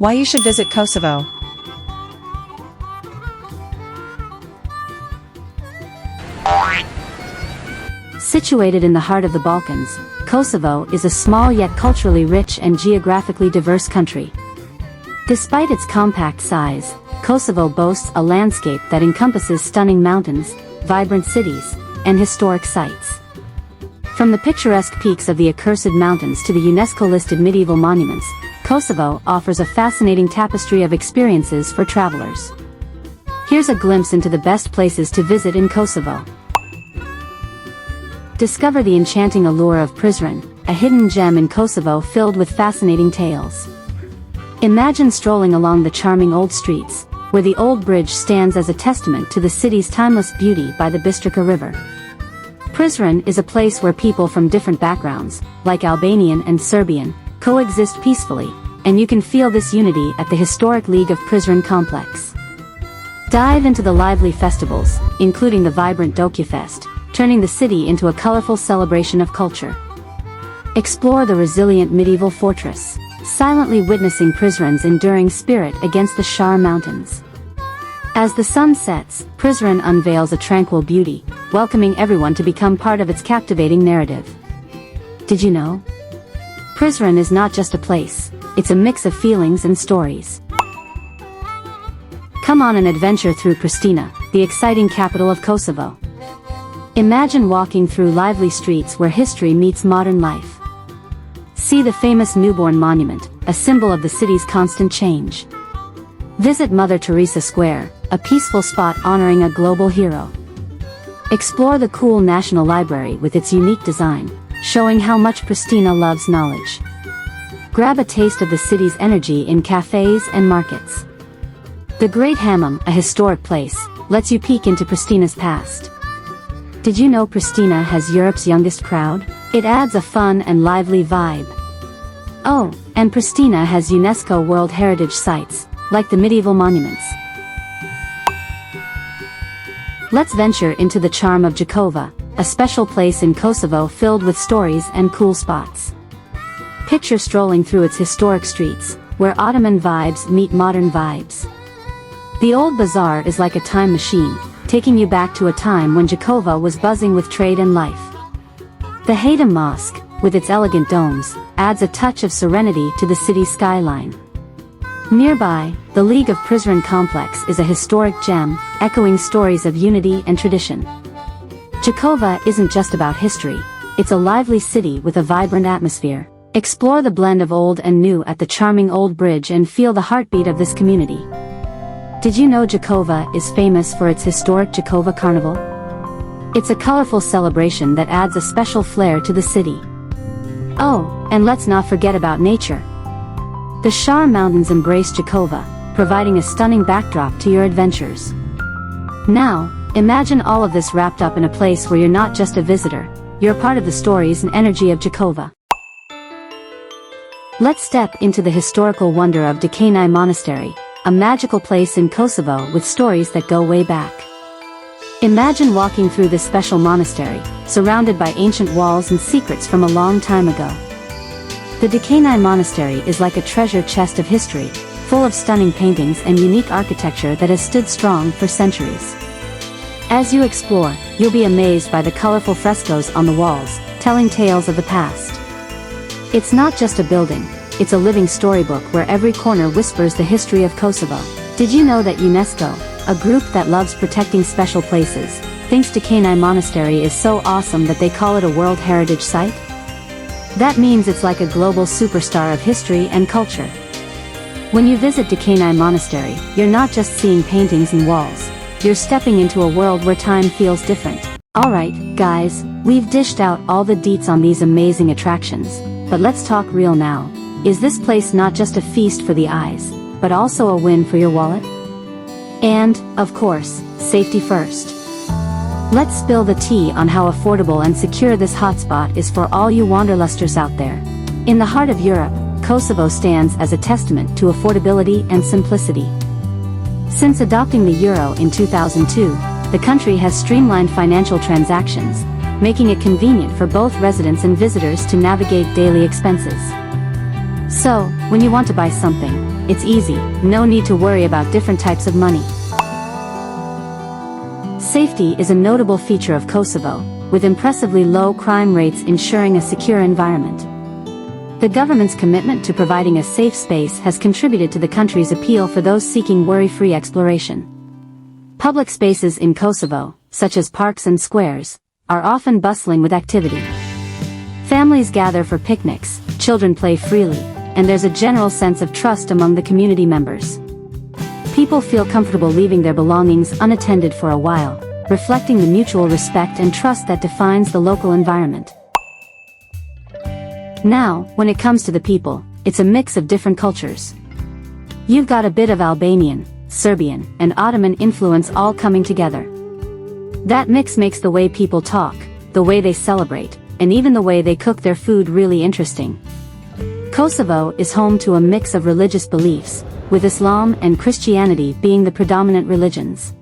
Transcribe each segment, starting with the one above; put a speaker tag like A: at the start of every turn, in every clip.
A: Why you should visit Kosovo.
B: Situated in the heart of the Balkans, Kosovo is a small yet culturally rich and geographically diverse country. Despite its compact size, Kosovo boasts a landscape that encompasses stunning mountains, vibrant cities, and historic sites. From the picturesque peaks of the Accursed Mountains to the UNESCO-listed medieval monuments, Kosovo offers a fascinating tapestry of experiences for travelers. Here's a glimpse into the best places to visit in Kosovo. Discover the enchanting allure of Prizren, a hidden gem in Kosovo filled with fascinating tales. Imagine strolling along the charming old streets, where the old bridge stands as a testament to the city's timeless beauty by the Bistrica River. Prizren is a place where people from different backgrounds, like Albanian and Serbian, coexist peacefully, and you can feel this unity at the historic League of Prizren complex. Dive into the lively festivals, including the vibrant Dokjafest, turning the city into a colorful celebration of culture. Explore the resilient medieval fortress, silently witnessing Prizren's enduring spirit against the Shar Mountains. As the sun sets, Prizren unveils a tranquil beauty, welcoming everyone to become part of its captivating narrative. Did you know? Prizren is not just a place, it's a mix of feelings and stories. Come on an adventure through Pristina, the exciting capital of Kosovo. Imagine walking through lively streets where history meets modern life. See the famous Newborn Monument, a symbol of the city's constant change. Visit Mother Teresa Square, a peaceful spot honoring a global hero. Explore the cool National Library with its unique design, showing how much Pristina loves knowledge. Grab a taste of the city's energy in cafes and markets. The Great Hammam, a historic place, lets you peek into Pristina's past. Did you know Pristina has Europe's youngest crowd? It adds a fun and lively vibe. Oh, and Pristina has UNESCO World Heritage Sites, like the medieval monuments. Let's venture into the charm of Jakova, a special place in Kosovo filled with stories and cool spots. Picture strolling through its historic streets, where Ottoman vibes meet modern vibes. The old bazaar is like a time machine, taking you back to a time when Jakova was buzzing with trade and life. The Haydam Mosque, with its elegant domes, adds a touch of serenity to the city's skyline. Nearby, the League of Prizren complex is a historic gem, echoing stories of unity and tradition. Jakova isn't just about history, it's a lively city with a vibrant atmosphere. Explore the blend of old and new at the charming old bridge and feel the heartbeat of this community. Did you know Jakova is famous for its historic Jakova Carnival? It's a colorful celebration that adds a special flair to the city. Oh, and let's not forget about nature. The Shar Mountains embrace Jakova, providing a stunning backdrop to your adventures. Now, imagine all of this wrapped up in a place where you're not just a visitor, you're part of the stories and energy of Jakova. Let's step into the historical wonder of Dekanai Monastery, a magical place in Kosovo with stories that go way back. Imagine walking through this special monastery, surrounded by ancient walls and secrets from a long time ago. The Dekanai Monastery is like a treasure chest of history, full of stunning paintings and unique architecture that has stood strong for centuries. As you explore, you'll be amazed by the colorful frescoes on the walls, telling tales of the past. It's not just a building, it's a living storybook where every corner whispers the history of Kosovo. Did you know that UNESCO, a group that loves protecting special places, thinks Dekanai Monastery is so awesome that they call it a World Heritage Site? That means it's like a global superstar of history and culture. When you visit Dekanai Monastery, you're not just seeing paintings and walls, you're stepping into a world where time feels different. Alright, guys, we've dished out all the deets on these amazing attractions, but let's talk real now. Is this place not just a feast for the eyes, but also a win for your wallet? And, of course, safety first. Let's spill the tea on how affordable and secure this hotspot is for all you wanderlusters out there. In the heart of Europe, Kosovo stands as a testament to affordability and simplicity. Since adopting the euro in 2002, the country has streamlined financial transactions, making it convenient for both residents and visitors to navigate daily expenses. So, when you want to buy something, it's easy, no need to worry about different types of money. Safety is a notable feature of Kosovo, with impressively low crime rates ensuring a secure environment. The government's commitment to providing a safe space has contributed to the country's appeal for those seeking worry-free exploration. Public spaces in Kosovo, such as parks and squares, are often bustling with activity. Families gather for picnics, children play freely, and there's a general sense of trust among the community members. People feel comfortable leaving their belongings unattended for a while, reflecting the mutual respect and trust that defines the local environment. Now, when it comes to the people, it's a mix of different cultures. You've got a bit of Albanian, Serbian, and Ottoman influence all coming together. That mix makes the way people talk, the way they celebrate, and even the way they cook their food really interesting. Kosovo is home to a mix of religious beliefs, with Islam and Christianity being the predominant religions.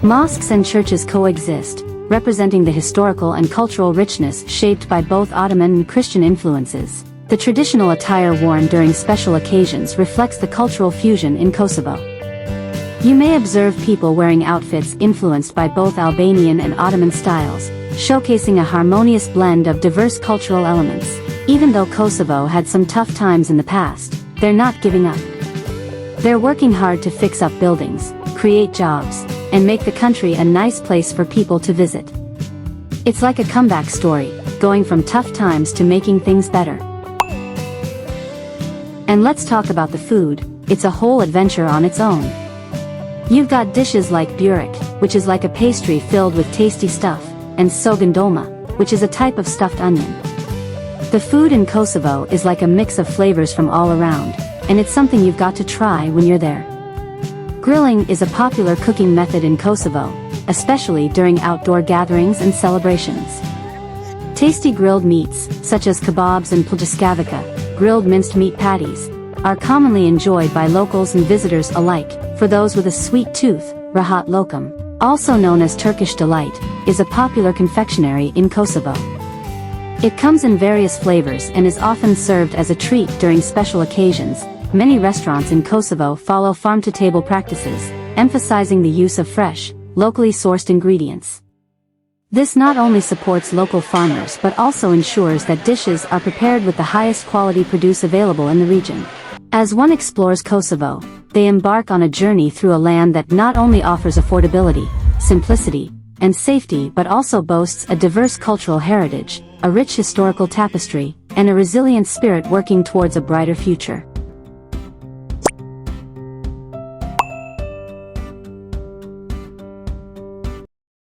B: Mosques and churches coexist, representing the historical and cultural richness shaped by both Ottoman and Christian influences. The traditional attire worn during special occasions reflects the cultural fusion in Kosovo. You may observe people wearing outfits influenced by both Albanian and Ottoman styles, showcasing a harmonious blend of diverse cultural elements. Even though Kosovo had some tough times in the past, they're not giving up. They're working hard to fix up buildings, create jobs, and make the country a nice place for people to visit. It's like a comeback story, going from tough times to making things better. And let's talk about the food. It's a whole adventure on its own. You've got dishes like burek, which is like a pastry filled with tasty stuff, and sogan dolma, which is a type of stuffed onion. The food in Kosovo is like a mix of flavors from all around, and it's something you've got to try when you're there. Grilling is a popular cooking method in Kosovo, especially during outdoor gatherings and celebrations. Tasty grilled meats, such as kebabs and pljeskavica, grilled minced meat patties, are commonly enjoyed by locals and visitors alike. For those with a sweet tooth, rahat lokum, also known as Turkish delight, is a popular confectionery in Kosovo. It comes in various flavors and is often served as a treat during special occasions. Many restaurants in Kosovo follow farm-to-table practices, emphasizing the use of fresh, locally sourced ingredients. This not only supports local farmers but also ensures that dishes are prepared with the highest quality produce available in the region. As one explores Kosovo, they embark on a journey through a land that not only offers affordability, simplicity, and safety but also boasts a diverse cultural heritage, a rich historical tapestry, and a resilient spirit working towards a brighter future.